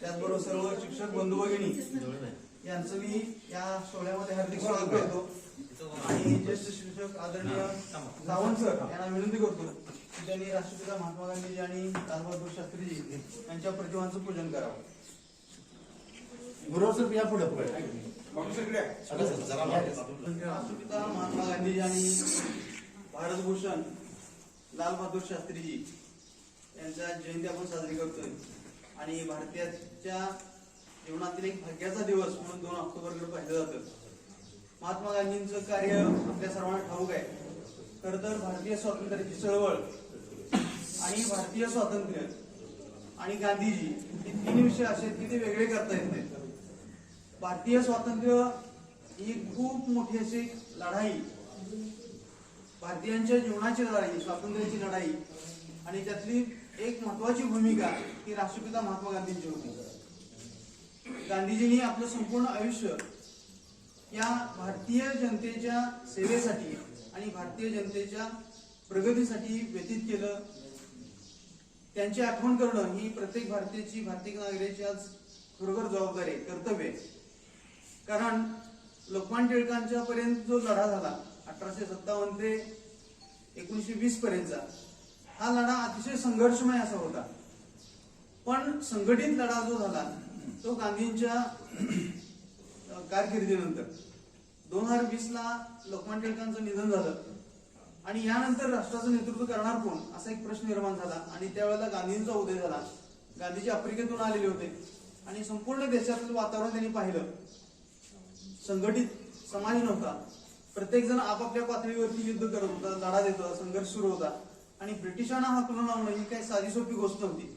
त्याचबरोबर सर्व शिक्षक बंधू भगिनी यांचं मी या सोहळ्यामध्ये हार्दिक स्वागत करतो आणि ज्येष्ठ शिक्षक आदरणीय सावंत सर यांना विनंती करतो की त्यांनी राष्ट्रपिता महात्मा गांधीजी आणि लालबहादूर शास्त्रीजी यांच्या प्रतिमांचं पूजन करावं. बरोबर या पुढे राष्ट्रपिता महात्मा गांधीजी आणि भारतभूषण लालबहादूर शास्त्रीजी यांच्या जयंती आपण साजरी करतोय आणि भारतीयाच्या जीवनातील एक भाग्याचा दिवस म्हणून 2 ऑक्टोबरकडे पाहिलं जातं. महात्मा गांधींचं कार्य आपल्या सर्वांना ठाऊक आहे. खर तर भारतीय स्वातंत्र्याची चळवळ आणि भारतीय स्वातंत्र्य आणि गांधीजी हे 3 विषय असे आहेत की ते वेगळे करता येत नाहीत. भारतीय स्वातंत्र्य ही खूप मोठी अशी लढाई, भारतीयांच्या जीवनाची लढाई, स्वातंत्र्याची लढाई आणि त्यातली एक महत्वाची भूमिका ही राष्ट्रपिता महात्मा गांधींची होती. गांधीजींनी आपलं संपूर्ण आयुष्य या भारतीय जनतेच्या सेवेसाठी आणि भारतीय जनतेच्या प्रगतीसाठी व्यतीत केलं. त्यांची आठवण करणं ही प्रत्येक भारतीय नागरिकाची आज खरोखर जबाबदारी आहे, कर्तव्य आहे. कारण लोकमान्य टिळकांच्या पर्यंत जो लढा झाला 1857 ते 1920 पर्यंतचा, हा लढा अतिशय संघर्षमय असा होता. पण संघटित लढा जो झाला तो गांधींच्या कारकिर्दीनंतर 2020 ला लोकमान्य टिळकांचं निधन झालं आणि यानंतर राष्ट्राचं नेतृत्व करणार कोण असा एक प्रश्न निर्माण झाला आणि त्यावेळेला गांधींचा उदय झाला. गांधीजी आफ्रिकेतून आलेले होते आणि संपूर्ण देशातील वातावरण त्यांनी पाहिलं. संघटित समाज नव्हता, प्रत्येक जण आपापल्या पातळीवरती युद्ध करत होता, लढा देत होता, संघर्ष सुरू होता आणि ब्रिटिशांना हाकलून लावणं ही काही साधी सोपी गोष्ट नव्हती.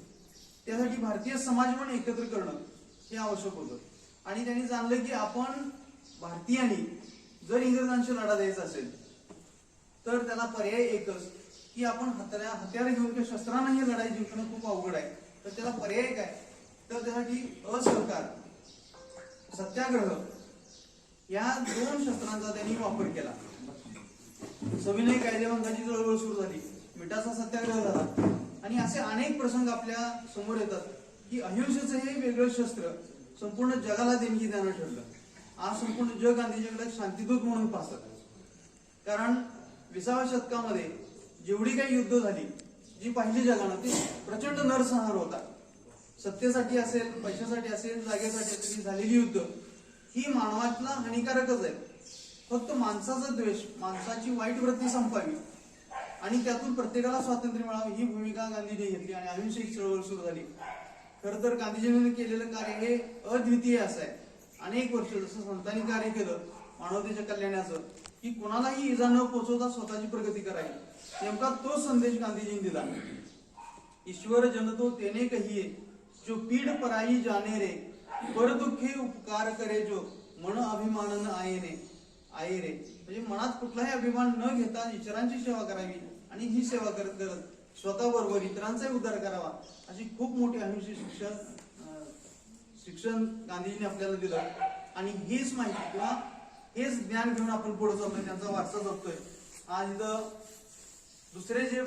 त्यासाठी भारतीय समाज पण एकत्र करणं हे आवश्यक होतं आणि त्यांनी जाणलं की आपण भारतीयांनी जर इंग्रजांशी लढा द्यायचा असेल तर त्याला पर्याय एकच की आपण हत्यार घेऊन किंवा शस्त्रांना ही लढाई जिंकणं खूप अवघड आहे. तर त्याला पर्याय काय, तर त्यासाठी असहकार, सत्याग्रह या 2 शस्त्रांचा त्यांनी वापर केला. सविनय कायदेभंगाची चळवळ सुरू झाली, मिठाचा सत्याग्रह झाला आणि असे अनेक प्रसंग आपल्या समोर येतात की अहिंसेचं हे वेगळं शस्त्र संपूर्ण जगाला देणगी देणं ठरलं. आज संपूर्ण जग गांधीजीकडे शांतिदूत म्हणून पाहतात. कारण 20व्या शतकामध्ये जेवढी काही युद्ध झाली जी पाहिली जगानं ती प्रचंड नरसंहार होता. सत्तेसाठी असेल, पैशासाठी असेल, जागेसाठी असेल झालेली युद्ध ही मानवाला हानिकारकच आहे. फक्त माणसाचा द्वेष, माणसाची वाईट वृत्ती संपावी आणि त्यातून प्रत्येकाला स्वातंत्र्य मिळावं ही भूमिका गांधींनी घेतली आणि अहिंसेची चळवळ सुरू झाली. खरं तर गांधीजींनी केलेलं कार्य हे अद्वितीय असं आहे. अनेक वर्ष जसं संतांनी कार्य केलं मानवतेच्या कल्याणाचं की कोणालाही इजा न पोचवता स्वतःची प्रगती करावी, नेमका तो संदेश गांधीजींनी दिला. ईश्वर जनतो तेने कहिए जो पीड पराई जाने रे, पर दुःखे उपकार करे जो मन अभिमानन आये रे. म्हणजे मनात कुठलाही अभिमान न घेता इतरांची सेवा करावी आणि ही सेवा करत करत स्वतःबरोबर इतरांचाही उद्धार करावा अशी खूप मोठी अहिंसे शिक्षण गांधीजींनी आपल्याला दिलं आणि हीच माहिती किंवा हेच ज्ञान घेऊन आपण पुढे चालतोय, त्यांचा वारसा जपतोय. आज इथं दुसरे जे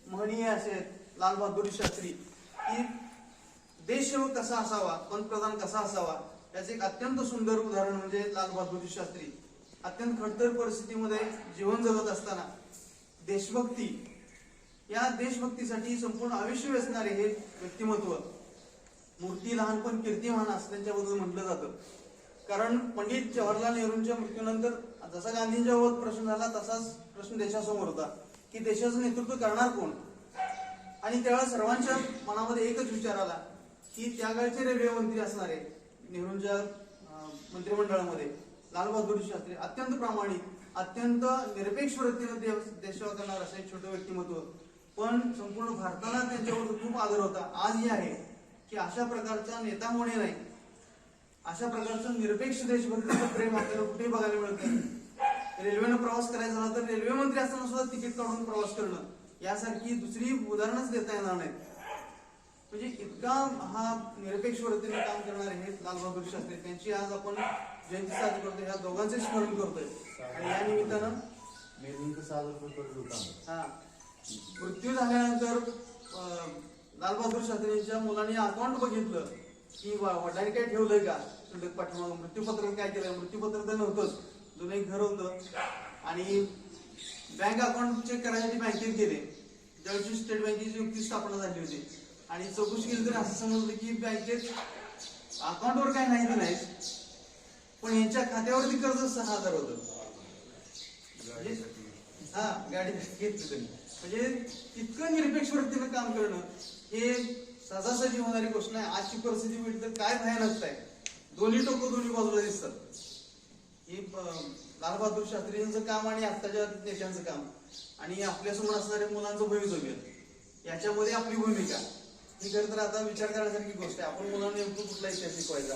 महनीय असे आहेत लालबहादूर शास्त्री की देशसेवक कसा असावा, पंतप्रधान कसा असावा याचे एक अत्यंत सुंदर उदाहरण म्हणजे लालबहादूर शास्त्री. अत्यंत खडतर परिस्थितीमध्ये जीवन जगत असताना देशभक्ती, या देशभक्तीसाठी संपूर्ण आयुष्य वेचणारे हे व्यक्तिमत्व. मूर्ती लहान पण कीर्ती महान असं त्यांच्याबद्दल म्हटलं जातं. कारण पंडित जवाहरलाल नेहरूंच्या मृत्यूनंतर जसा गांधींच्यावर प्रश्न झाला तसाच प्रश्न देशासमोर होता की देशाचं नेतृत्व करणार कोण. आणि त्यावेळेला सर्वांच्या मनामध्ये एकच विचार आला की त्या काळचे रेल्वे मंत्री असणारे नेहरूंच्या मंत्रिमंडळामध्ये लालबहादूर शास्त्री अत्यंत प्रामाणिक, अत्यंत निरपेक्ष वृत्तीने देशसेवा करणार असं एक छोटं व्यक्तिमत्व. पण संपूर्ण भारताला त्यांच्यावर खूप आदर होता. आजही आहे की अशा प्रकारचा नेता होणे नाही, अशा प्रकारचं निरपेक्ष देशभक्तीचं प्रेम आपल्याला कुठेही बघायला मिळतं. रेल्वेनं प्रवास करायचा झाला तर रेल्वे मंत्री असताना सुद्धा तिकीट काढून प्रवास करणं यासारखी दुसरी उदाहरणच देता येणार नाहीत. म्हणजे इतका हा निरपेक्ष वृत्तीने काम करणारे हे लालबहादूर शास्त्री, त्यांची आज आपण जयंती साजरी करतोय. ह्या दोघांचे स्मरण करतोय आणि या निमित्तानं मृत्यू झाल्यानंतर लालबहादूर शास्त्रींच्या मुलांनी अकाउंट बघितलं की वडिलांनी काय ठेवलंय का पाठीमागं मृत्यूपत्र काय केलंय, मृत्यूपत्र तर नव्हतंच, जुनं एक घर होतं. आणि बँक अकाउंट चेक करायसाठी बँकेत गेले, ज्यावेळी स्टेट बँकेची युक्ती स्थापना झाली होती. आणि चौकशी केली तर असं समजलं की बँकेत अकाउंटवर काय नाही नाही, पण यांच्या खात्यावरती कर्ज 6,000 होतं. हा, गाडी घेतली त्यांनी. म्हणजे इतकं निरपेक्ष वृत्तीनं काम करणं हे सहजासहजी होणारी गोष्ट नाही. आजची परिस्थिती म्हटली तर काय भयानक आहे, दोन्ही टोकं दोन्ही बाजूला दिसतात. ही लालबहादूर शास्त्री यांचं काम आणि आत्ताच्या नेत्यांचं काम आणि आपल्यासमोर असणाऱ्या मुलांचं भवितव्य याच्यामध्ये आपली भूमिका ही खरं तर आता विचार करण्यासारखी गोष्ट आहे. आपण मुलांना नेमकं कुठला इतिहास शिकवायचा,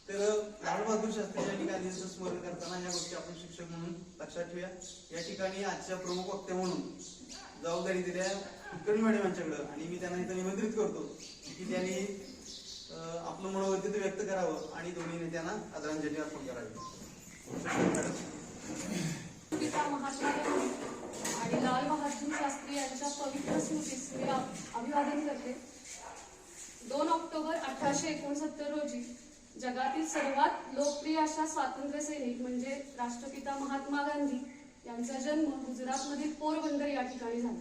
तर लालबहादूर शास्त्री आणि गांधींचं स्मरण करताना या गोष्टी आपण शिक्षक म्हणून लक्षात ठेवूया. या ठिकाणी आजच्या प्रमुख वक्त्या म्हणून जबाबदारी दिल्या कुलकर्णी मॅडम यांच्याकडं, आणि मी त्यांना इथं निमंत्रित करतो की त्यांनी आपलं मनोगत व्यक्त करावं आणि दोन्ही नेत्यांना आदरांजली अर्पण करावी. महात्मा आणि लाल बहादूर शास्त्री यांच्या पवित्र स्मृतीस मी अभिवादन करते. 2 ऑक्टोबर 1869 रोजी जगातील सर्वात लोकप्रिय अशा स्वातंत्र्य सैनिक म्हणजे राष्ट्रपिता महात्मा गांधी यांचा जन्म गुजरातमधील पोरबंदर या ठिकाणी झाला.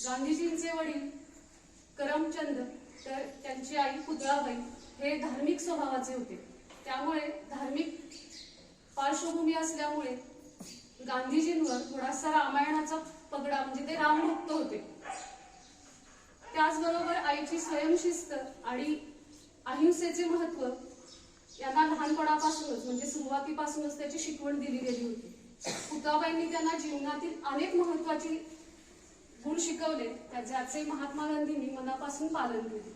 गांधीजींचे वडील करमचंद तर त्यांची आई पुतळाबाई हे धार्मिक स्वभावाचे होते. त्यामुळे धार्मिक पार्श्वभूमी असल्यामुळे गांधीजींवर थोडासा रामायणाचा पगडा म्हणजे ते रामभक्त होते. त्याचबरोबर आईची स्वयंशिस्त आणि अहिंसेचे महत्व यांना लहानपणापासूनच म्हणजे सुरुवातीपासूनच त्याची शिकवण दिली गेली होती. पुतळाबाईंनी त्यांना जीवनातील अनेक महत्वाची गुण शिकवले, ज्याचे महात्मा गांधींनी मनापासून पालन केले.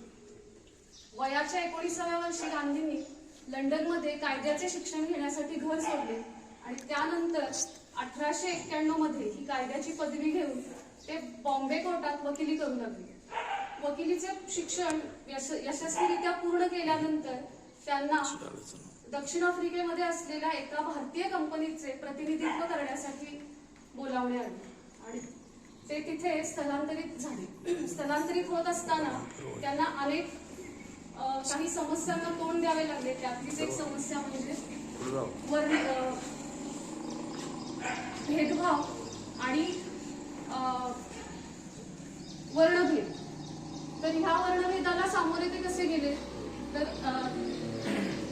वयाच्या 19व्या वर्षी गांधींनी लंडनमध्ये कायद्याचे शिक्षण घेण्यासाठी घर सोडले आणि त्यानंतर 1891 मध्ये ही कायद्याची पदवी घेऊन ते बॉम्बे कोर्टात वकिली करू लागले. वकिलीचे शिक्षण यशस्वीरित्या पूर्ण केल्यानंतर त्यांना दक्षिण आफ्रिकेमध्ये असलेल्या एका भारतीय कंपनीचे प्रतिनिधित्व करण्यासाठी बोलावणे आले आणि ते तिथे स्थलांतरित झाले. स्थलांतरित होत असताना त्यांना अनेक काही समस्यांना तोंड द्यावे लागले. त्यातलीच एक समस्या म्हणजे भेदभाव आणि वर्णभेद. तर ह्या वर्णभेदाला सामोरे ते कसे गेले तर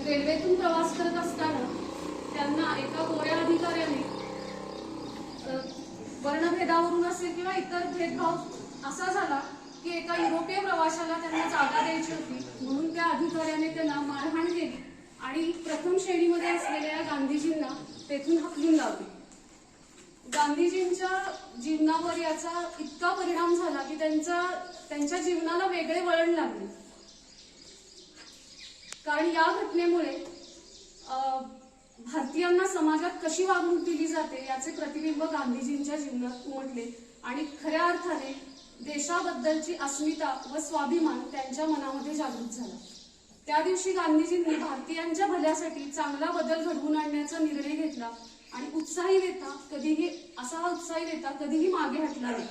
रेल्वेतून प्रवास करत असताना त्यांना एका गोऱ्या अधिकाऱ्याने वर्णभेदावरून असेल किंवा इतर भेदभाव असा झाला की एका युरोपीय प्रवाशाला त्यांना जागा द्यायची होती म्हणून त्या अधिकाऱ्याने त्यांना मारहाण केली आणि प्रथम श्रेणीमध्ये असलेल्या गांधीजींना तेथून हाकलून लावले. गांधीजींच्या जीवनावर याचा इतका परिणाम झाला की त्यांच्या जीवनाला वेगळे वळण लागले. कारण या घटनेमुळे भारतीयांना समाजात कशी वागणूक दिली जाते याचे प्रतिबिंब गांधीजींच्या जीवनात उमटले आणि खऱ्या अर्थाने देशाबद्दलची अस्मिता व स्वाभिमान त्यांच्या मनामध्ये जागृत झाला. त्या दिवशी गांधीजींनी भारतीयांच्या भल्यासाठी चांगला बदल घडवून आणण्याचा निर्णय घेतला आणि उत्साही नेता कधीही मागे हटला नाही.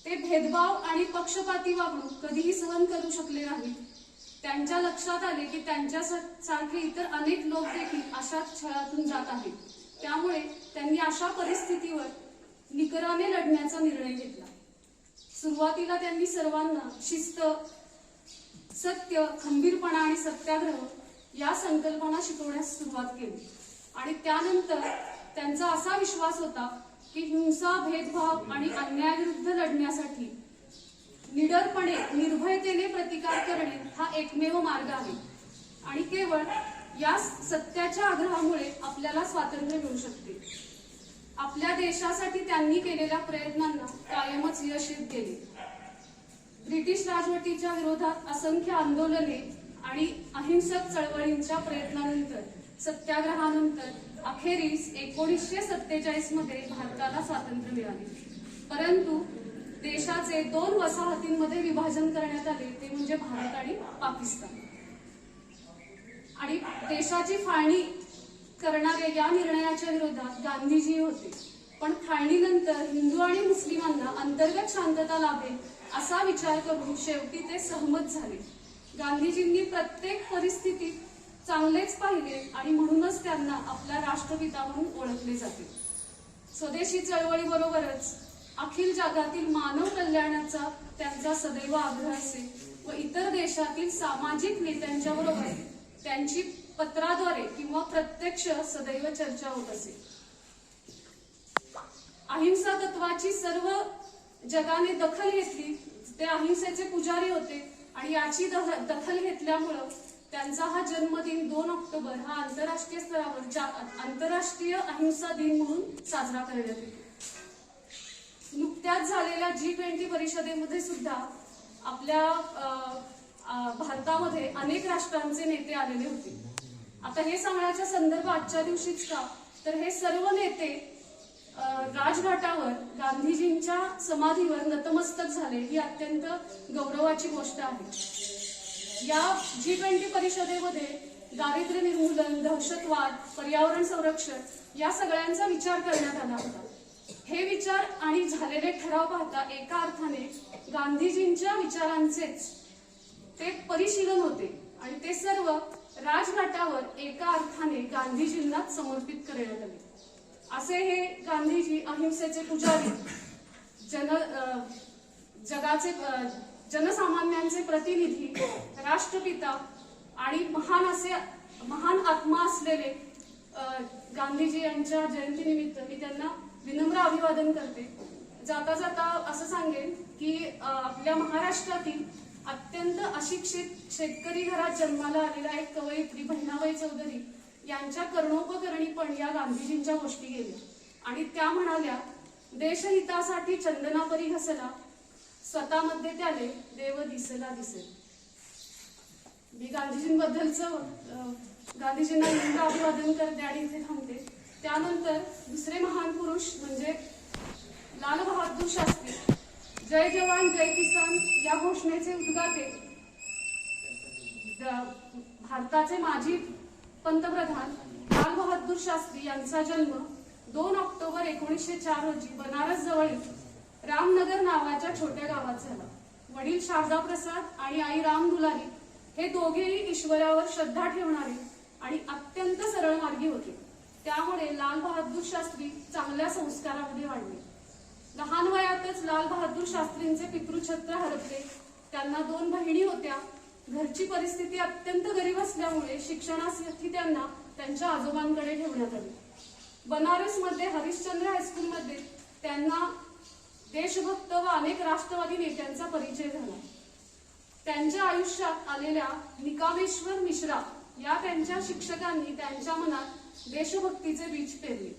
ते भेदभाव आणि पक्षपाती वागणूक कधीही सहन करू शकले नाही. त्यांच्या लक्षात आले की त्यांच्यासारखे इतर अनेक लोक देखील अशाच छळातून जात आहेत. त्यामुळे त्यांनी अशा परिस्थितीवर निकराने लढण्याचा निर्णय घेतला. सुरुवातीला त्यांनी सर्वांना शिस्त, सत्य, खंबीरपणा आणि सत्याग्रह या संकल्पना शिकवण्यास सुरुवात केली आणि त्यानंतर त्यांचा असा विश्वास होता की हिंसा, भेदभाव आणि अन्यायाविरुद्ध लढण्यासाठी निडरपणे, निर्भयतेने प्रतिकार करणे हा एकमेव मार्ग आहे आणि केवळ या सत्याच्या आग्रहामुळे आपल्याला स्वातंत्र्य मिळू शकते. आपल्या देशासाठी त्यांनी केलेल्या प्रयत्नांना कायमच यश येत गेले. ब्रिटिश राजवटीच्या विरोधात असंख्य आंदोलने आणि अहिंसक चळवळींच्या प्रयत्नानंतर, सत्याग्रहानंतर अखेरीस 1947 मध्ये भारताला स्वातंत्र्य मिळाले. परंतु देशाचे 2 वसाहतींमध्ये विभाजन करण्यात आले, ते म्हणजे भारत आणि पाकिस्तान. आणि देशाची फाळणी करणाऱ्या या निर्णयाच्या विरोधात गांधीजी होते. पण फाळणीनंतर हिंदू आणि मुस्लिमांना अंतर्गत शांतता लाभेल असा विचार करून शेवटी ते सहमत झाले. गांधीजींनी प्रत्येक परिस्थितीत चांगलेच पाहिले आणि म्हणूनच त्यांना आपला राष्ट्रपिता म्हणून ओळखले जाते. स्वदेशी चळवळीबरोबरच अखिल जगातील मानव कल्याणाचा त्यांचा सदैव आग्रह असे व इतर देशातील सामाजिक नेत्यांच्या बरोबर त्यांची पत्राद्वारे किंवा प्रत्यक्ष सदैव चर्चा होत असे. अहिंसा तत्वाची सर्व जगाने दखल घेतली. ते अहिंसेचे पुजारी होते आणि याची दखल घेतल्यामुळं त्यांचा हा जन्मदिन 2 ऑक्टोबर हा आंतरराष्ट्रीय स्तरावर आंतरराष्ट्रीय अहिंसा दिन म्हणून साजरा करण्यात येतो. नुकत्याच झालेल्या G20 परिषदेमध्ये सुद्धा आपल्या भारतामध्ये अनेक राष्ट्रांचे नेते आलेले होते. आता हे सांगण्याचा संदर्भ आजच्या दिवशीच का, तर हे सर्व नेते राजघाटावर गांधीजींच्या समाधीवर नतमस्तक झाले ही अत्यंत गौरवाची गोष्ट आहे. या G20 परिषदेमध्ये दारिद्र्य निर्मूलन, दहशतवाद, पर्यावरण संरक्षण या सगळ्यांचा विचार करण्यात आला होता. हे विचार आणि झालेले ठराव पाहता एका अर्थाने गांधीजींच्या विचारांचेच ते परिशीलन होते आणि ते सर्व राजघाटावर एका अर्थाने गांधीजींनाच समर्पित करण्यात आले. असे हे गांधीजी अहिंसेचे पुजारी, जगाचे जनसामान्यांचे प्रतिनिधी, राष्ट्रपिता आणि महान आत्मा असलेले गांधीजी यांच्या जयंतीनिमित्त मी त्यांना विनम्र अभिवादन करते. जाता जाता असं सांगेन की आपल्या महाराष्ट्रातील अत्यंत अशिक्षित शेतकरी घरात जन्माला आलेला एक कवयित्री बहिणाबाई चौधरी यांच्या कर्णोपकरणी पण या गांधीजींच्या गोष्टी गेल्या आणि त्या म्हणाल्या, देशहितासाठी चंदनापरी घसला, स्वतःमध्ये त्याले देव दिसला दिसेल. मी गांधीजींबद्दलचं गांधीजींना विनम्र अभिवादन करते आणि इथे थांबते. त्यानंतर दुसरे महान पुरुष म्हणजे लाल बहादूर शास्त्री. जय जवान जय किसान या घोषणेचे उद्गाते भारताचे माजी पंतप्रधान लाल बहादूर शास्त्री यांचा जन्म 2 ऑक्टोबर 1904 रोजी बनारस जवळील रामनगर नावाच्या छोट्या गावात झाला. वडील शारदा प्रसाद आणि आई राम दुलारी हे दोघेही ईश्वरावर श्रद्धा ठेवणारे आणि अत्यंत सरळ मार्गी होते. त्यामुळे लाल बहादूर शास्त्री चांगल्या संस्कारामध्ये वाढले. लहान वयातच लाल बहादूर शास्त्रींचे पितृछत्र हरपले. त्यांना 2 बहिणी होत्या. घरची परिस्थिती अत्यंत गरीब असल्यामुळे शिक्षणासाठी त्यांना त्यांच्या आजोबांकडे ठेवण्यात आले. बनारसमध्ये हरिश्चंद्र हायस्कूलमध्ये त्यांना देशभक्त व अनेक राष्ट्रवादी नेत्यांचा परिचय झाला. त्यांच्या आयुष्यात आलेल्या निकामेश्वर मिश्रा या त्यांच्या शिक्षकांनी त्यांच्या मनात देशभक्तीचे बीज पेरले.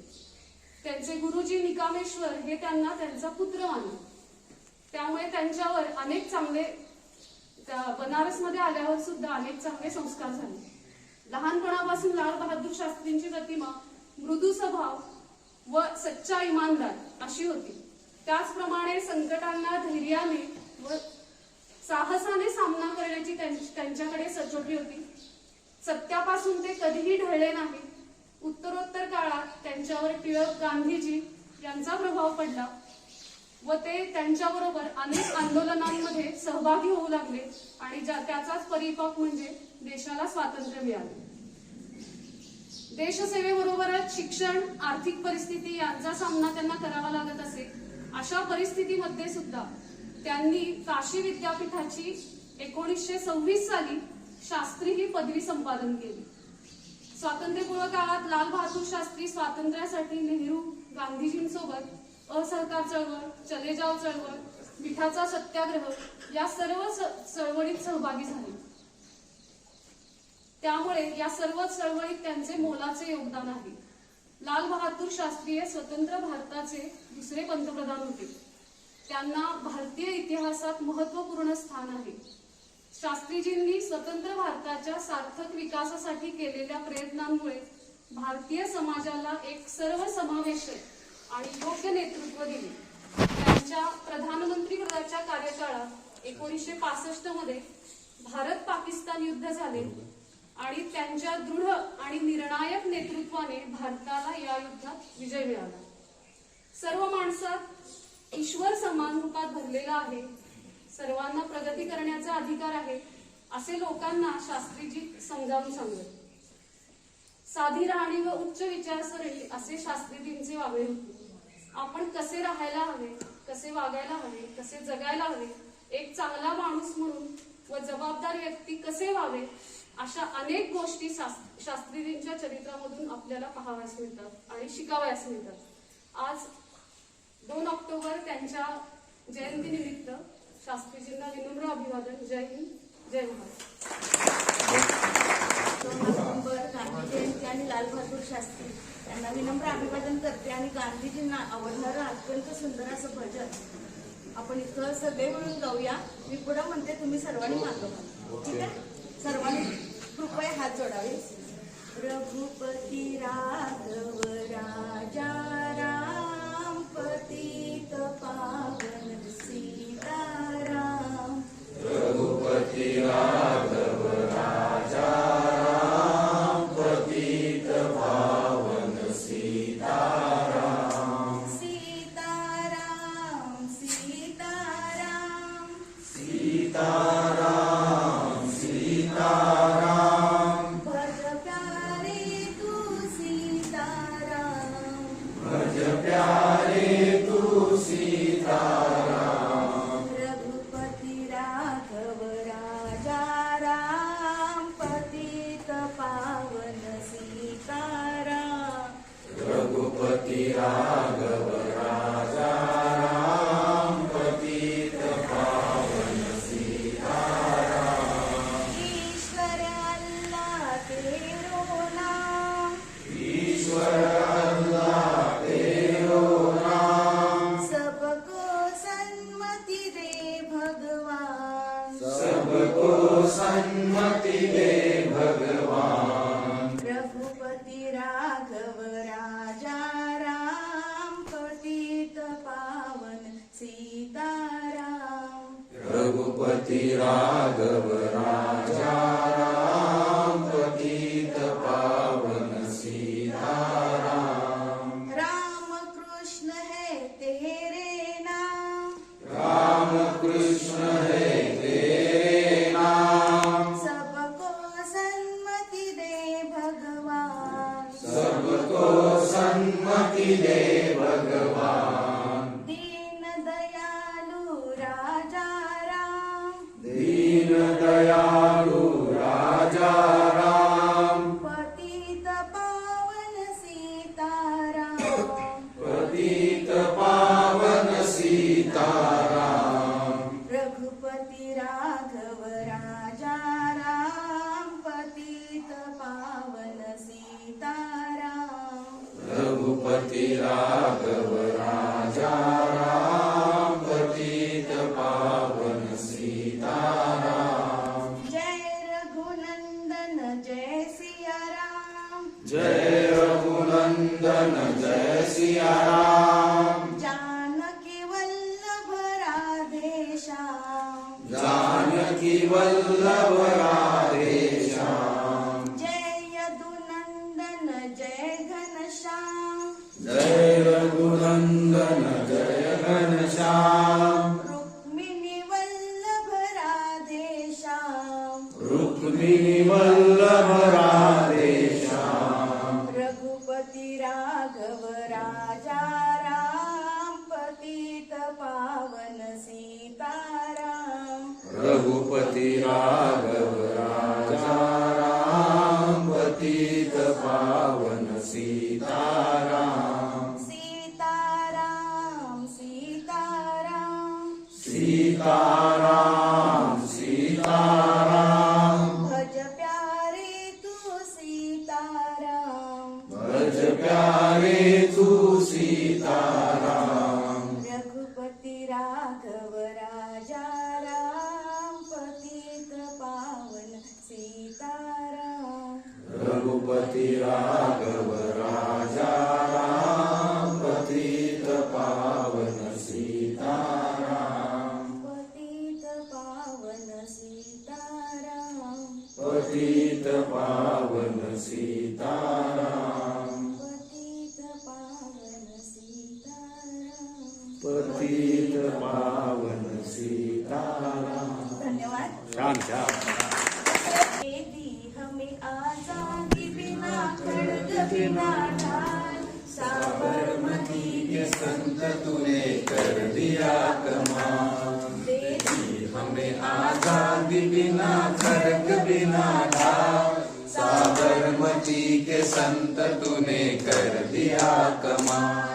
त्यांचे गुरुजी निकामेश्वर हे त्यांना त्यांचा पुत्र मानले. त्यामुळे त्यांच्यावर अनेक चांगले बनारसमध्ये आल्यावर सुद्धा अनेक चांगले संस्कार झाले. लहानपणापासून लाल बहादूर शास्त्रींची प्रतिमा मृदू स्वभाव व सच्चा इमानदार अशी होती. त्याचप्रमाणे संकटांना धैर्याने व साहसाने सामना करण्याची त्यांच्याकडे सचोटी होती. सत्यापासून ते कधीही ढळले नाही. उत्तरोत्तर काळात त्यांच्यावर टिळक गांधीजी यांचा प्रभाव पडला व ते त्यांच्याबरोबर अनेक आंदोलनांमध्ये सहभागी होऊ लागले आणि त्याचाच परिपाक म्हणजे देशाला स्वातंत्र्य मिळाले. देशसेवेबरोबरच शिक्षण, आर्थिक परिस्थिती यांचा सामना त्यांना करावा लागत असे. अशा परिस्थितीमध्ये सुद्धा त्यांनी काशी विद्यापीठाची 1926 साली शास्त्री ही पदवी संपादन केली. स्वातंत्र्यपूर्व काळात लाल बहादूर शास्त्री स्वातंत्र्यासाठी नेहरू गांधीजींसोबत असहकार चळवळ, चले जाव चळवळ, मिठाचा सत्याग्रह या सर्व चळवळीत सहभागी झाले. त्यामुळे या सर्व चळवळीत त्यांचे मोलाचे योगदान आहे. लाल बहादूर शास्त्री हे स्वतंत्र भारताचे दुसरे पंतप्रधान होते. त्यांना भारतीय इतिहासात महत्त्वपूर्ण स्थान आहे. शास्त्रीजींनी स्वतंत्र भारताच्या सार्थक विकासासाठी केलेल्या प्रयत्नांमुळे भारतीय समाजाला एक सर्वसमावेशक आणि योग्य नेतृत्व दिले. त्यांच्या प्रधानमंत्री पदाच्या कार्यकाळात 1965 मध्ये भारत पाकिस्तान युद्ध झाले आणि त्यांच्या दृढ आणि निर्णायक नेतृत्वाने भारताला या युद्धात विजय मिळाला. सर्व माणसात ईश्वर समान रूपात भरलेला आहे, सर्वांना प्रगती करण्याचा अधिकार आहे, असे लोकांना शास्त्रीजी समजावून सांगत. साधी राहणी व उच्च विचारसरणी असे शास्त्रीजींचे वागणे होते. आपण कसे राहायला हवे, कसे वागायला हवे, कसे जगायला हवे, एक चांगला माणूस म्हणून व जबाबदार व्यक्ती कसे व्हावे, अशा अनेक गोष्टी शास्त्रीजींच्या चरित्रामधून आपल्याला पाहाव्यास मिळतात आणि शिकावयास मिळतात. आज 2 ऑक्टोबर त्यांच्या जयंतीनिमित्त शास्त्रीजींना विनम्र अभिवादन. जय हिंद, जय महाराष्ट्र. 2 ऑक्टोबर गांधी जयंती आणि लालबहादूर शास्त्री यांना विनम्र अभिवादन करते. आणि गांधीजींना आवडणारं अत्यंत सुंदर असं भजन आपण इथं सगळे मिळून गाऊया. मी पुढं म्हणते, तुम्ही सर्वांनी मागं घ्या. ठीक आहे? सर्वांनी कृपया हात जोडावे. रघुपती राघव राजा राम पतित पावन सीताराम. रघुपती राघव राजा राम पतित पावन सीताराम. सीताराम सीताराम सीताराम सीताराम. भज प्यारे तू सीताराम. भज प्यारे तू सीताराम. रघुपती राघव राजा राम पतित पावन सीताराम. रघुपती राघव राजा राम पतित पावन सीताराम. ईश्वर अल्लाह तेरो नाम. ईश्वर अल्लाह तेरो नाम. सबको सन्मति दे भगवान. सबको सन्मति दे भगवान. रघुपति राघव राजा राम पतित पावन सीताराम. रघुपति राघव राजा राम पतित पावन सीताराम. राम कृष्ण है तेरे नाम. राम कृष्ण है तेरे नाम. सबको सन्मति दे भगवान. सबको सन्मति दे भगवान. दीन दयालु राजा राम. दीन दयालु राजा राम. पतित पावन सीताराम. पतित पावन सीताराम. रघुपति राघव राजा राम पतित पावन सीताराम. रघुपति राघव राजा राम पतित पावन सीताराम. जय रघुनंदन जय सिया राम. जय रघुनंदन जय सिया राम. जानकी वल्लभ राधे श्याम. जानकी वल्लभ राधे श्याम. जय यदुनंदन जय घनश्याम. जय रघुनंदन जय घनश्याम. रुक्मिणी वल्लभ राधे श्याम. रुक्मिणी वल्लभ राधे श्याम. रघुपति राघव राजा राम पतित पावन सीताराम. रघुपति राघव राजा राम पतित पावन सीताराम. सीताराम सीताराम सीताराम सीताराम. भज प्यारे तू सीताराम. भज प्यारे तू सीताराम. रघुपति राघव राजा राम पतित पावन सीताराम. रघुपति राघव राजा राम पतित पावन सीताराम. पतित पावन सीताराम. पतित पावन सीताराम. पतित पावन सीताराम. पतित पावन सीताराम. धन्यवाद. छान छान. दे दी हमें आजादी बिना खड्ग बिना ढाल, साबरमती के संत तूने कर दिया कमाल. दे दी हमें आजादी बिना खड्ग बिना ढाल, साबरमती के संत तूने कर दिया कमाल.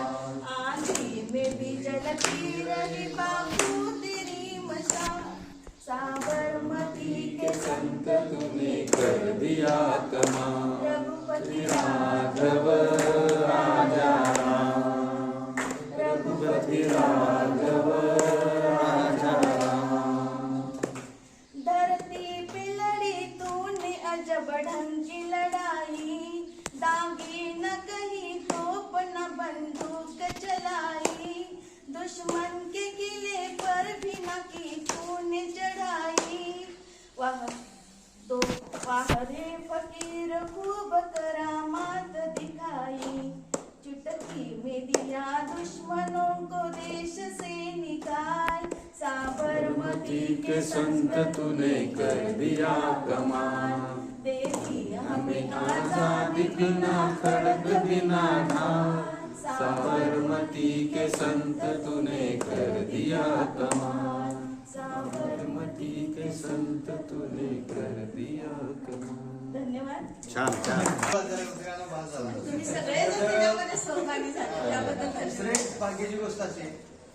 आंधी में भी जलती रही बापू तेरी मशाल, साबरमती के संत तूने कर दिया कमाल. रघुपति राघव राजा राम, रघुपति राघव राजा राम. धरती पे लड़ी तूने अजब ढंग की लड़ाई, दागी न कहीं तोप न बंदूक चलाई, दुश्मन के किले पर भी न की तूने चढ़ाई. वाह तो वाहरे फकीर खूब करामात दिखाई, चुटकी में दिया दुश्मनों को देश से निकाल, साबरमती के संत तूने कर दिया कमाल. देवी हमें आजादी बिना खड्ग बिना ढाल, साबरमती के संत तूने कर दिया कमाल. साबरमती के संत तूने कर दिया कमाल. धन्यवाद. छान छान. सगळ्यांना भास झाला. तुम्ही सगळेजण त्याच्यामध्ये सहभागी झाले त्याबद्दल धन्यवाद. श्रेष्ठ भाग्याची गोष्ट अशी आहे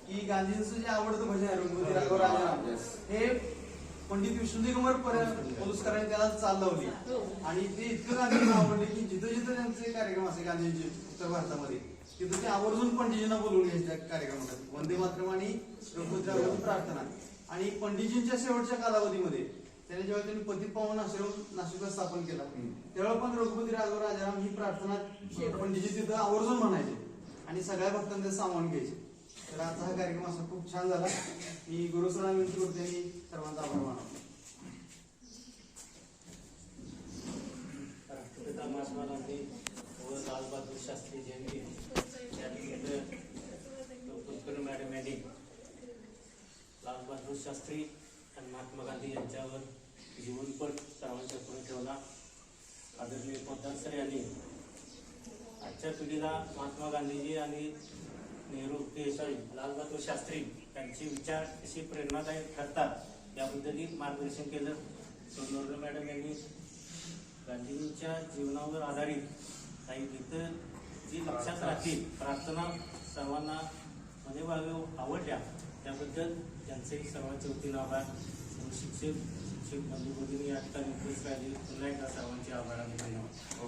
की गांधींचं जे आवडतं भजन आहे रघुपती राघव राजाराम, हे पंडित विष्णुदिगंबर पोलुसकरांनी त्याला चाल लावली आणि ते इतकं गांधींना आवडले की जिथं जिथं त्यांचे कार्यक्रम असे गांधींचे उत्तर भारतामध्ये तिथं ते आवर्जून पंडितजींना बोलवून घ्यायचे कार्यक्रमात. वंदे मातरम आणि रघुपती राघवची प्रार्थना. आणि पंडितजींच्या शेवटच्या कालावधीमध्ये जेव्हा त्यांनी पतित पावन आश्रम नाशिकला स्थापन केला तेव्हा पण रघुपती राघव राजाराम ही प्रार्थना पंडितजी तिथं आवर्जून म्हणायचे आणि सगळ्या भक्तांना सामावून घ्यायचे. तर आजचा हा कार्यक्रम असा खूप छान झाला. मी गुरुसरांना विनंती करते आणि सर्वांचा आभार मानतो. राष्ट्रपिता महात्मा गांधी व लालबहादूर शास्त्री जयंती कुलकर्णी मॅडम यांनी लालबहादूर शास्त्री आणि महात्मा गांधी यांच्यावर जीवनपट सर्वांच्या पुढे ठेवला. आदरणीय पोतदार सर यांनी आजच्या पिढीला महात्मा गांधीजी आणि नेहरू लालबहादूर शास्त्री यांचे विचार कसे प्रेरणादायक ठरतात याबद्दलही मार्गदर्शन केलं. सोनवणे मॅडम यांनी गांधींच्या जीवनावर आधारित काही गीतं जी लक्षात राहतील प्रार्थना सर्वांना आवडल्या त्याबद्दल त्यांचेही सर्वांच्या वतीनं आभार. शिक्षक बंधू भगिनी या ठिकाणी उपस्थित राहिले पुन्हा एकदा सर्वांचे आभार आणि धन्यवाद.